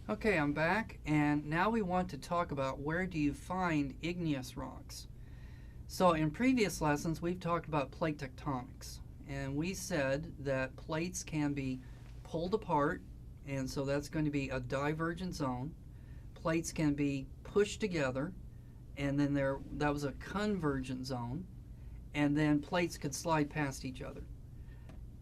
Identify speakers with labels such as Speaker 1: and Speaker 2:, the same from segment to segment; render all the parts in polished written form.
Speaker 1: Okay, I'm back, and now we want to talk about where do you find igneous rocks. So in previous lessons, we've talked about plate tectonics, and we said that plates can be pulled apart, and so that's going to be a divergent zone. Plates can be pushed together, and then that was a convergent zone, and then plates could slide past each other.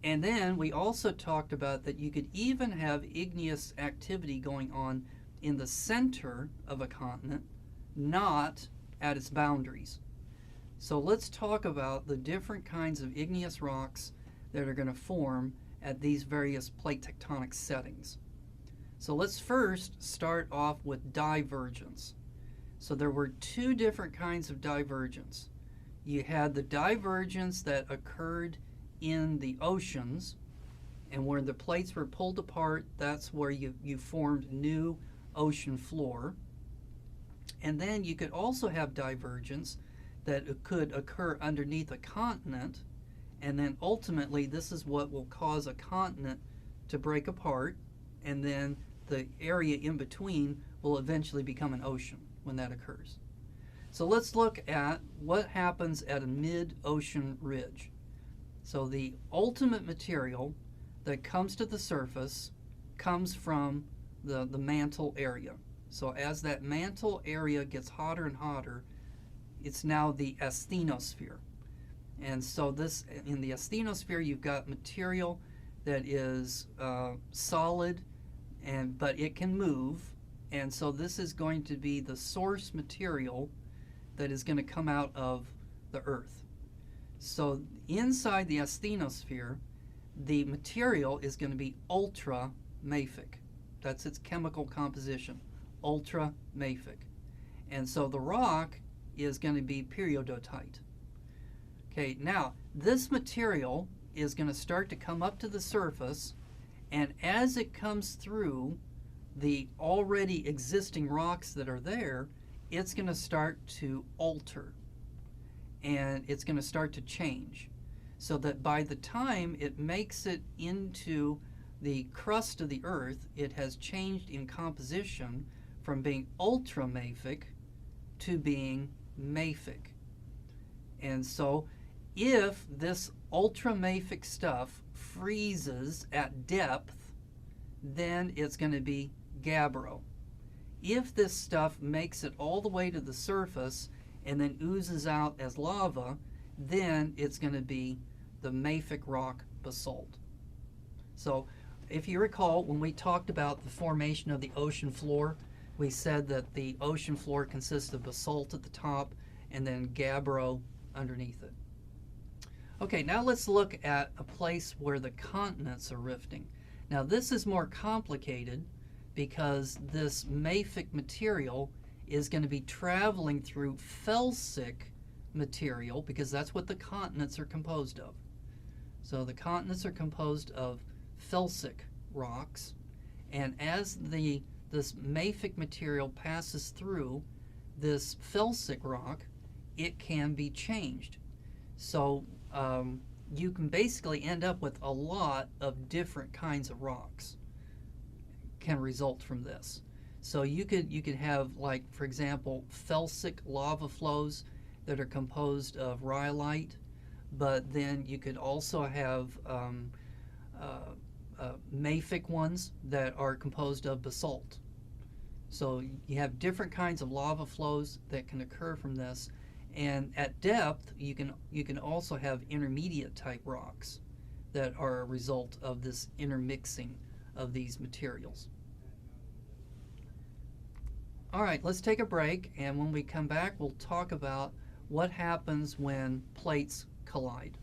Speaker 1: And then we also talked about that you could even have igneous activity going on in the center of a continent, not at its boundaries. So let's talk about the different kinds of igneous rocks that are going to form at these various plate tectonic settings. So let's first start off with divergence. So there were two different kinds of divergence. You had the divergence that occurred in the oceans, and where the plates were pulled apart, that's where you formed new ocean floor. And then you could also have divergence that could occur underneath a continent, and then ultimately this is what will cause a continent to break apart, and then the area in between will eventually become an ocean when that occurs. So let's look at what happens at a mid-ocean ridge. So the ultimate material that comes to the surface comes from the mantle area. So as that mantle area gets hotter and hotter, it's now the asthenosphere. And so this, in the asthenosphere, you've got material that is solid, but it can move. And so this is going to be the source material that is going to come out of the Earth. So inside the asthenosphere, the material is going to be ultramafic. That's its chemical composition, ultramafic. And so the rock is going to be periodotite. Okay, now this material is going to start to come up to the surface, and as it comes through the already existing rocks that are there, it's going to start to alter, and it's going to start to change, so that by the time it makes it into the crust of the Earth, it has changed in composition from being ultramafic to being mafic. And so if this ultramafic stuff freezes at depth, then it's going to be gabbro. If this stuff makes it all the way to the surface and then oozes out as lava, then it's going to be the mafic rock basalt. So if you recall, when we talked about the formation of the ocean floor, we said that the ocean floor consists of basalt at the top and then gabbro underneath it. Okay, now let's look at a place where the continents are rifting. Now this is more complicated because this mafic material is going to be traveling through felsic material, because that's what the continents are composed of. So the continents are composed of felsic rocks, and as this mafic material passes through this felsic rock, it can be changed. So you can basically end up with a lot of different kinds of rocks can result from this. So you could have, like, for example, felsic lava flows that are composed of rhyolite, but then you could also have mafic ones that are composed of basalt. So you have different kinds of lava flows that can occur from this, and at depth you can also have intermediate type rocks that are a result of this intermixing of these materials. All right, let's take a break, and when we come back, we'll talk about what happens when plates collide.